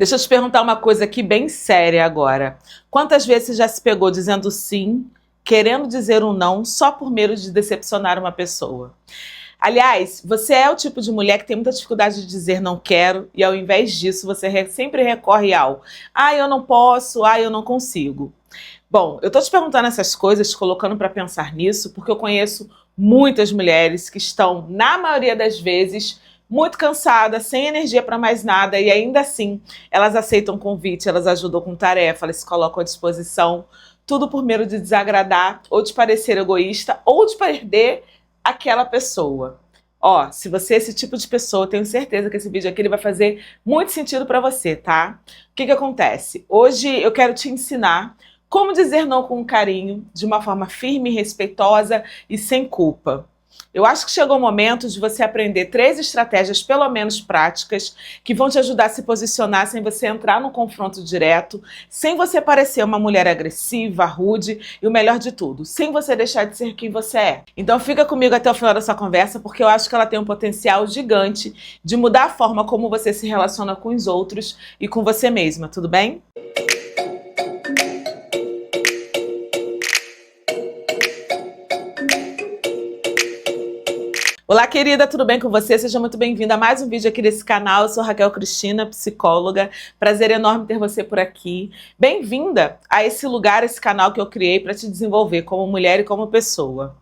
Deixa eu te perguntar uma coisa aqui bem séria agora. Quantas vezes você já se pegou dizendo sim, querendo dizer um não, só por medo de decepcionar uma pessoa? Aliás, você é o tipo de mulher que tem muita dificuldade de dizer não quero e ao invés disso você sempre recorre ao eu não posso, eu não consigo. Bom, eu tô te perguntando essas coisas, te colocando para pensar nisso, porque eu conheço muitas mulheres que estão, na maioria das vezes, muito cansadas, sem energia para mais nada e ainda assim elas aceitam convite, elas ajudam com tarefa, elas se colocam à disposição, tudo por medo de desagradar ou de parecer egoísta ou de perder aquela pessoa. Ó, se você é esse tipo de pessoa, tenho certeza que esse vídeo aqui ele vai fazer muito sentido para você, tá? O que acontece? Hoje eu quero te ensinar como dizer não com carinho, de uma forma firme, respeitosa e sem culpa. Eu acho que chegou o momento de você aprender 3 estratégias, pelo menos práticas, que vão te ajudar a se posicionar sem você entrar no confronto direto, sem você parecer uma mulher agressiva, rude e o melhor de tudo, sem você deixar de ser quem você é. Então fica comigo até o final dessa conversa, porque eu acho que ela tem um potencial gigante de mudar a forma como você se relaciona com os outros e com você mesma, tudo bem? Olá, querida, tudo bem com você? Seja muito bem-vinda a mais um vídeo aqui desse canal. Eu sou Raquel Cristina, psicóloga. Prazer enorme ter você por aqui. Bem-vinda a esse lugar, esse canal que eu criei para te desenvolver como mulher e como pessoa.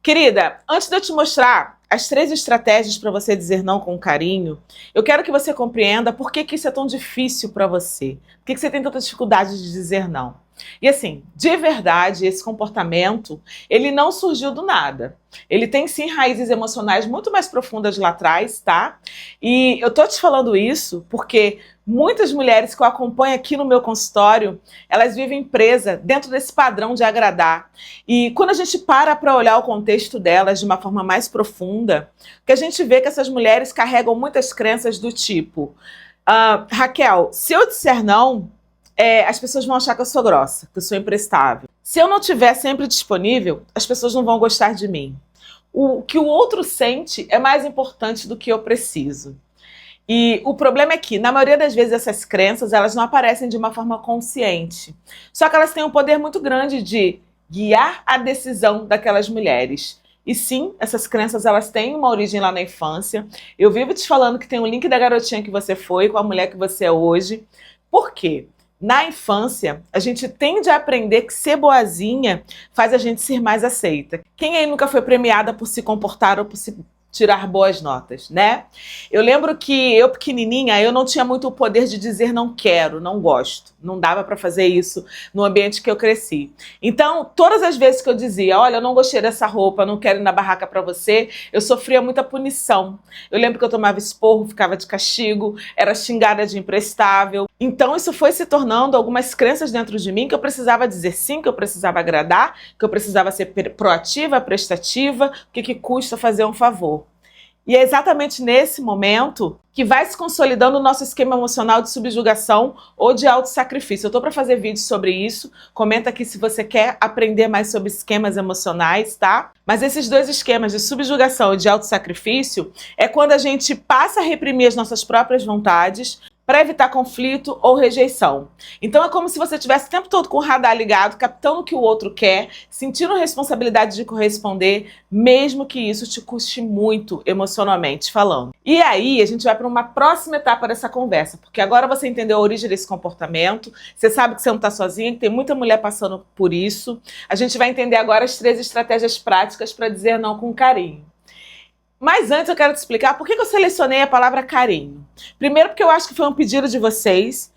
Querida, antes de eu te mostrar as 3 estratégias para você dizer não com carinho, eu quero que você compreenda por que isso é tão difícil para você. Por que você tem tanta dificuldade de dizer não. E assim, de verdade, esse comportamento, ele não surgiu do nada. Ele tem sim raízes emocionais muito mais profundas lá atrás, tá? E eu tô te falando isso porque muitas mulheres que eu acompanho aqui no meu consultório, elas vivem presas dentro desse padrão de agradar. E quando a gente para olhar o contexto delas de uma forma mais profunda, que a gente vê que essas mulheres carregam muitas crenças do tipo Raquel, se eu disser não, as pessoas vão achar que eu sou grossa, que eu sou imprestável. Se eu não estiver sempre disponível, as pessoas não vão gostar de mim. O que o outro sente é mais importante do que eu preciso. E o problema é que, na maioria das vezes, essas crenças elas não aparecem de uma forma consciente. Só que elas têm um poder muito grande de guiar a decisão daquelas mulheres. E sim, essas crenças elas têm uma origem lá na infância. Eu vivo te falando que tem um link da garotinha que você foi com a mulher que você é hoje. Por quê? Na infância, a gente tende a aprender que ser boazinha faz a gente ser mais aceita. Quem aí nunca foi premiada por se comportar ou por se tirar boas notas, né? Eu lembro que eu, pequenininha, eu não tinha muito o poder de dizer não quero, não gosto. Não dava para fazer isso no ambiente que eu cresci. Então, todas as vezes que eu dizia, olha, eu não gostei dessa roupa, não quero ir na barraca para você, eu sofria muita punição. Eu lembro que eu tomava esporro, ficava de castigo, era xingada de imprestável. Então, isso foi se tornando algumas crenças dentro de mim que eu precisava dizer sim, que eu precisava agradar, que eu precisava ser proativa, prestativa, o que custa fazer um favor. E é exatamente nesse momento que vai se consolidando o nosso esquema emocional de subjugação ou de autossacrifício. Eu tô para fazer vídeo sobre isso, comenta aqui se você quer aprender mais sobre esquemas emocionais, tá? Mas esses 2 esquemas de subjugação e de autossacrifício é quando a gente passa a reprimir as nossas próprias vontades para evitar conflito ou rejeição. Então é como se você tivesse o tempo todo com o radar ligado, captando o que o outro quer, sentindo a responsabilidade de corresponder, mesmo que isso te custe muito emocionalmente falando. E aí a gente vai para uma próxima etapa dessa conversa, porque agora você entendeu a origem desse comportamento, você sabe que você não está sozinha, que tem muita mulher passando por isso. A gente vai entender agora as 3 estratégias práticas para dizer não com carinho. Mas antes eu quero te explicar por que eu selecionei a palavra carinho. Primeiro porque eu acho que foi um pedido de vocês.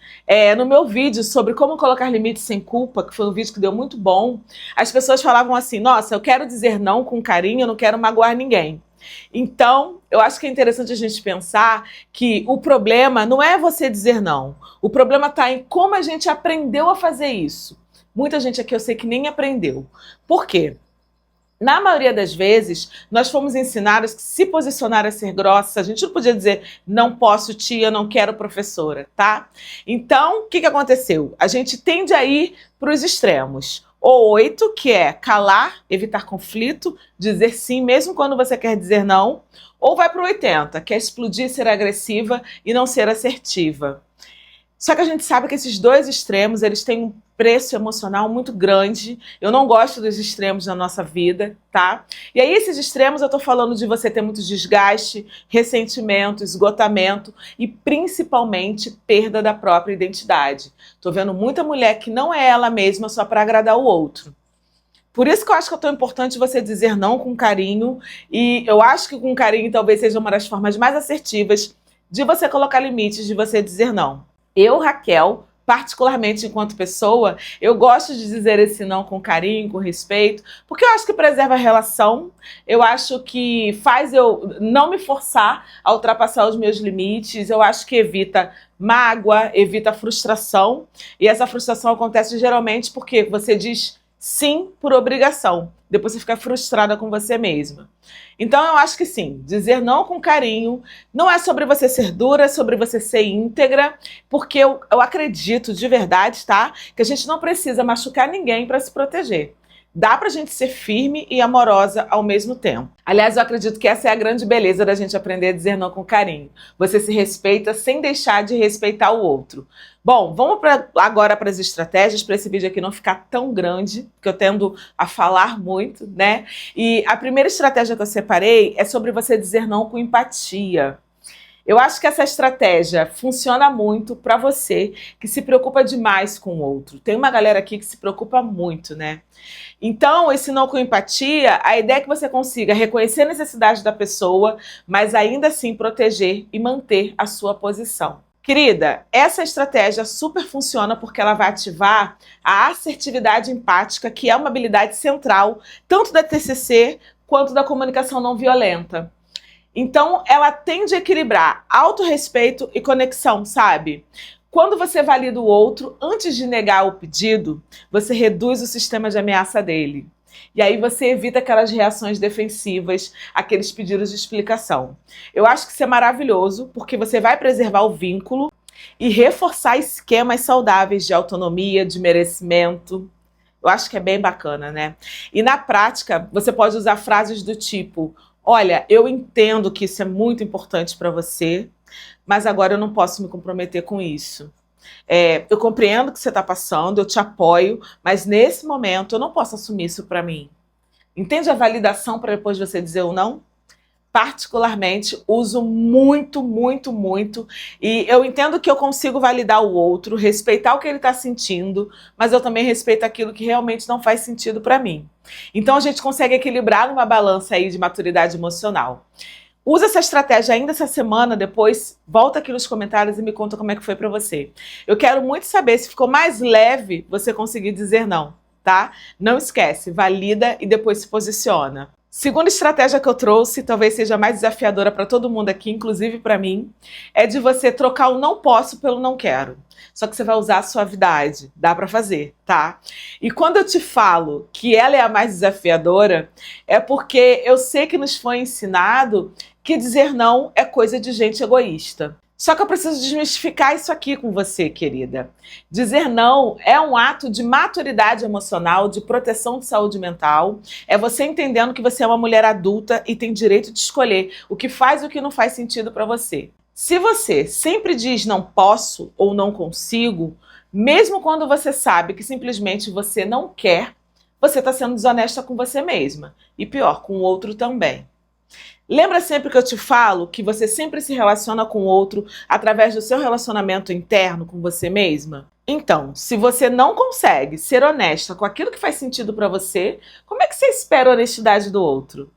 No meu vídeo sobre como colocar limites sem culpa, que foi um vídeo que deu muito bom, as pessoas falavam assim, nossa, eu quero dizer não com carinho, eu não quero magoar ninguém. Então, eu acho que é interessante a gente pensar que o problema não é você dizer não. O problema está em como a gente aprendeu a fazer isso. Muita gente aqui eu sei que nem aprendeu. Por quê? Na maioria das vezes, nós fomos ensinados que se posicionar a ser grossa, a gente não podia dizer não posso tia, não quero professora, tá? Então, o que aconteceu? A gente tende a ir para os extremos. O 8, que é calar, evitar conflito, dizer sim mesmo quando você quer dizer não. Ou vai para o 80, que é explodir, ser agressiva e não ser assertiva. Só que a gente sabe que esses dois extremos, eles têm um preço emocional muito grande. Eu não gosto dos extremos na nossa vida, tá? E aí esses extremos eu tô falando de você ter muito desgaste, ressentimento, esgotamento e principalmente perda da própria identidade. Tô vendo muita mulher que não é ela mesma só para agradar o outro. Por isso que eu acho que é tão importante você dizer não com carinho, e eu acho que com carinho talvez seja uma das formas mais assertivas de você colocar limites, de você dizer não. Eu, Raquel, particularmente enquanto pessoa, eu gosto de dizer esse não com carinho, com respeito, porque eu acho que preserva a relação, eu acho que faz eu não me forçar a ultrapassar os meus limites, eu acho que evita mágoa, evita frustração, e essa frustração acontece geralmente porque você diz sim por obrigação. Depois você fica frustrada com você mesma. Então eu acho que sim, dizer não com carinho não é sobre você ser dura, é sobre você ser íntegra, porque eu acredito de verdade, tá? Que a gente não precisa machucar ninguém para se proteger. Dá pra gente ser firme e amorosa ao mesmo tempo. Aliás, eu acredito que essa é a grande beleza da gente aprender a dizer não com carinho. Você se respeita sem deixar de respeitar o outro. Bom, vamos agora para as estratégias, para esse vídeo aqui não ficar tão grande, porque eu tendo a falar muito, né? E a primeira estratégia que eu separei é sobre você dizer não com empatia. Eu acho que essa estratégia funciona muito para você que se preocupa demais com o outro. Tem uma galera aqui que se preocupa muito, né? Então, esse não com empatia, a ideia é que você consiga reconhecer a necessidade da pessoa, mas ainda assim proteger e manter a sua posição. Querida, essa estratégia super funciona porque ela vai ativar a assertividade empática, que é uma habilidade central tanto da TCC quanto da comunicação não violenta. Então, ela tende a equilibrar autorrespeito e conexão, sabe? Quando você valida o outro, antes de negar o pedido, você reduz o sistema de ameaça dele. E aí você evita aquelas reações defensivas, aqueles pedidos de explicação. Eu acho que isso é maravilhoso, porque você vai preservar o vínculo e reforçar esquemas saudáveis de autonomia, de merecimento. Eu acho que é bem bacana, né? E na prática, você pode usar frases do tipo: olha, eu entendo que isso é muito importante para você, mas agora eu não posso me comprometer com isso. Eu compreendo o que você está passando, eu te apoio, mas nesse momento eu não posso assumir isso para mim. Entende a validação para depois você dizer o não? Particularmente, uso muito, muito, muito. E eu entendo que eu consigo validar o outro, respeitar o que ele está sentindo, mas eu também respeito aquilo que realmente não faz sentido para mim. Então a gente consegue equilibrar numa balança aí de maturidade emocional. Usa essa estratégia ainda essa semana, depois volta aqui nos comentários e me conta como é que foi para você. Eu quero muito saber se ficou mais leve você conseguir dizer não, tá? Não esquece, valida e depois se posiciona. Segunda estratégia que eu trouxe, talvez seja mais desafiadora para todo mundo aqui, inclusive para mim, é de você trocar o não posso pelo não quero. Só que você vai usar a suavidade, dá para fazer, tá? E quando eu te falo que ela é a mais desafiadora, é porque eu sei que nos foi ensinado que dizer não é coisa de gente egoísta. Só que eu preciso desmistificar isso aqui com você, querida. Dizer não é um ato de maturidade emocional, de proteção de saúde mental. É você entendendo que você é uma mulher adulta e tem direito de escolher o que faz e o que não faz sentido para você. Se você sempre diz não posso ou não consigo, mesmo quando você sabe que simplesmente você não quer, você está sendo desonesta com você mesma. E pior, com o outro também. Lembra sempre que eu te falo que você sempre se relaciona com o outro através do seu relacionamento interno com você mesma? Então, se você não consegue ser honesta com aquilo que faz sentido para você, como é que você espera a honestidade do outro?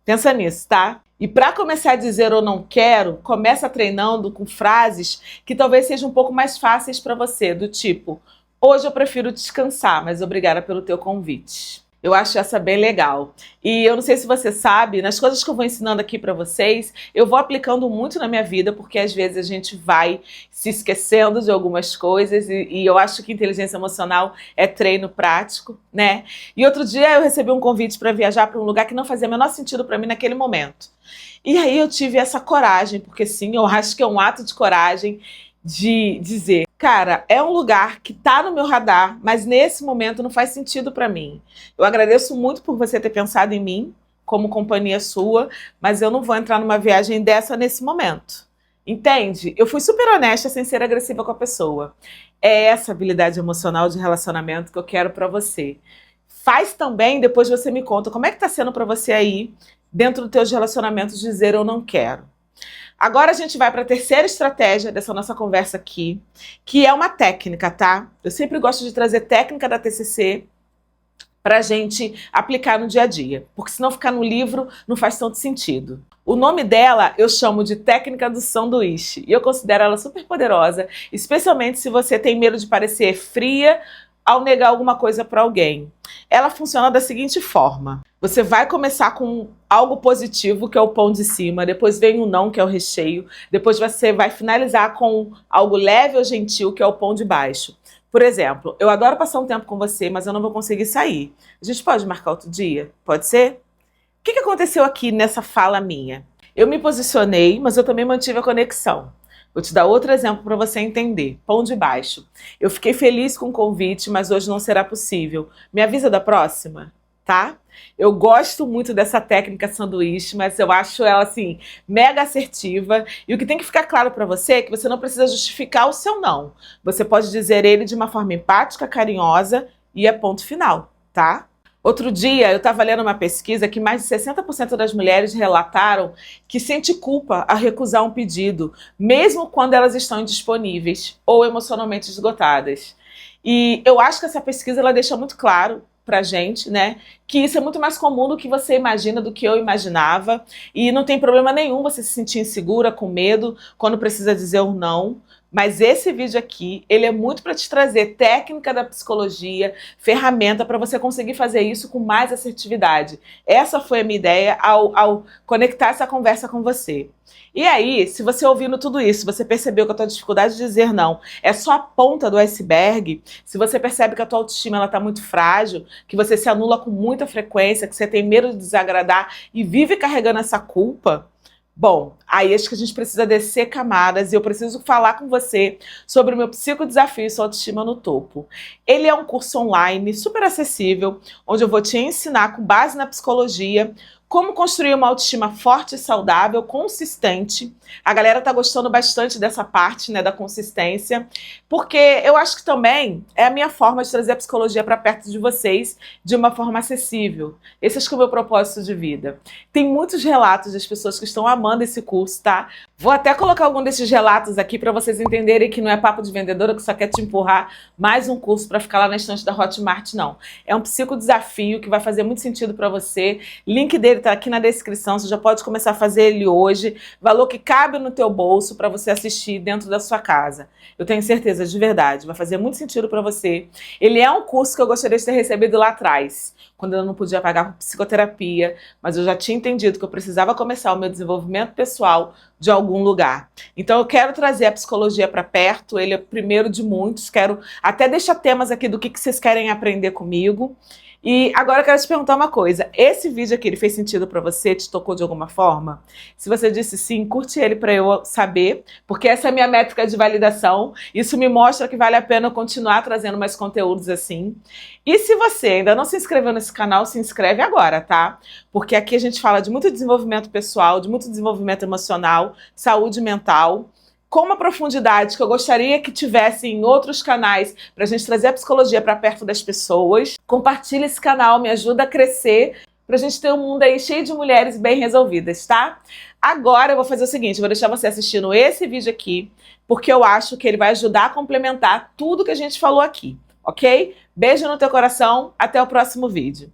Pensa nisso, tá? E para começar a dizer eu não quero, começa treinando com frases que talvez sejam um pouco mais fáceis para você, do tipo: hoje eu prefiro descansar, mas obrigada pelo teu convite. Eu acho essa bem legal. E eu não sei se você sabe, nas coisas que eu vou ensinando aqui para vocês, eu vou aplicando muito na minha vida, porque às vezes a gente vai se esquecendo de algumas coisas e eu acho que inteligência emocional é treino prático, né? E outro dia eu recebi um convite para viajar para um lugar que não fazia o menor sentido para mim naquele momento. E aí eu tive essa coragem, porque sim, eu acho que é um ato de coragem de dizer: cara, é um lugar que tá no meu radar, mas nesse momento não faz sentido para mim. Eu agradeço muito por você ter pensado em mim como companhia sua, mas eu não vou entrar numa viagem dessa nesse momento. Entende? Eu fui super honesta sem ser agressiva com a pessoa. É essa habilidade emocional de relacionamento que eu quero pra você. Faz também, depois você me conta como é que tá sendo pra você aí, dentro dos teus relacionamentos, dizer eu não quero. Agora a gente vai para a terceira estratégia dessa nossa conversa aqui, que é uma técnica, tá? Eu sempre gosto de trazer técnica da TCC para a gente aplicar no dia a dia, porque senão ficar no livro não faz tanto sentido. O nome dela eu chamo de técnica do sanduíche, e eu considero ela super poderosa, especialmente se você tem medo de parecer fria ao negar alguma coisa para alguém. Ela funciona da seguinte forma: você vai começar com algo positivo, que é o pão de cima, depois vem o não, que é o recheio, depois você vai finalizar com algo leve ou gentil, que é o pão de baixo. Por exemplo, eu adoro passar um tempo com você, mas eu não vou conseguir sair. A gente pode marcar outro dia? Pode ser? O que aconteceu aqui nessa fala minha? Eu me posicionei, mas eu também mantive a conexão. Vou te dar outro exemplo para você entender. Pão de baixo. Eu fiquei feliz com o convite, mas hoje não será possível. Me avisa da próxima, tá? Eu gosto muito dessa técnica sanduíche, mas eu acho ela, assim, mega assertiva. E o que tem que ficar claro para você é que você não precisa justificar o seu não. Você pode dizer ele de uma forma empática, carinhosa e é ponto final, tá? Outro dia, eu estava lendo uma pesquisa que mais de 60% das mulheres relataram que sente culpa a recusar um pedido, mesmo quando elas estão indisponíveis ou emocionalmente esgotadas. E eu acho que essa pesquisa ela deixa muito claro pra gente, né, que isso é muito mais comum do que você imagina, do que eu imaginava, e não tem problema nenhum você se sentir insegura, com medo, quando precisa dizer um não. Mas esse vídeo aqui, ele é muito para te trazer técnica da psicologia, ferramenta para você conseguir fazer isso com mais assertividade. Essa foi a minha ideia ao conectar essa conversa com você. E aí, se você ouvindo tudo isso, você percebeu que a tua dificuldade de dizer não é só a ponta do iceberg, se você percebe que a tua autoestima está muito frágil, que você se anula com muita frequência, que você tem medo de desagradar e vive carregando essa culpa, bom, aí acho que a gente precisa descer camadas e eu preciso falar com você sobre o meu psicodesafio Sua Autoestima no Topo. Ele é um curso online super acessível, onde eu vou te ensinar, com base na psicologia, como construir uma autoestima forte e saudável, consistente. A galera tá gostando bastante dessa parte, né, da consistência, porque eu acho que também é a minha forma de trazer a psicologia para perto de vocês de uma forma acessível. Esse acho que é o meu propósito de vida. Tem muitos relatos das pessoas que estão amando esse curso, tá? Vou até colocar algum desses relatos aqui para vocês entenderem que não é papo de vendedora que só quer te empurrar mais um curso para ficar lá na estante da Hotmart, não. É um psicodesafio que vai fazer muito sentido para você. Link dele tá aqui na descrição, você já pode começar a fazer ele hoje. Valor que cabe no teu bolso para você assistir dentro da sua casa. Eu tenho certeza, de verdade, vai fazer muito sentido para você. Ele é um curso que eu gostaria de ter recebido lá atrás, quando eu não podia pagar por psicoterapia, mas eu já tinha entendido que eu precisava começar o meu desenvolvimento pessoal de algum lugar. Então eu quero trazer a psicologia para perto, ele é o primeiro de muitos, quero até deixar temas aqui do que vocês querem aprender comigo. E agora eu quero te perguntar uma coisa, esse vídeo aqui, ele fez sentido pra você? Te tocou de alguma forma? Se você disse sim, curte ele pra eu saber, porque essa é a minha métrica de validação, isso me mostra que vale a pena eu continuar trazendo mais conteúdos assim. E se você ainda não se inscreveu nesse canal, se inscreve agora, tá? Porque aqui a gente fala de muito desenvolvimento pessoal, de muito desenvolvimento emocional, saúde mental, com uma profundidade que eu gostaria que tivesse em outros canais para a gente trazer a psicologia para perto das pessoas. Compartilha esse canal, me ajuda a crescer para a gente ter um mundo aí cheio de mulheres bem resolvidas, tá? Agora eu vou fazer o seguinte, eu vou deixar você assistindo esse vídeo aqui, porque eu acho que ele vai ajudar a complementar tudo que a gente falou aqui, ok? Beijo no teu coração, até o próximo vídeo.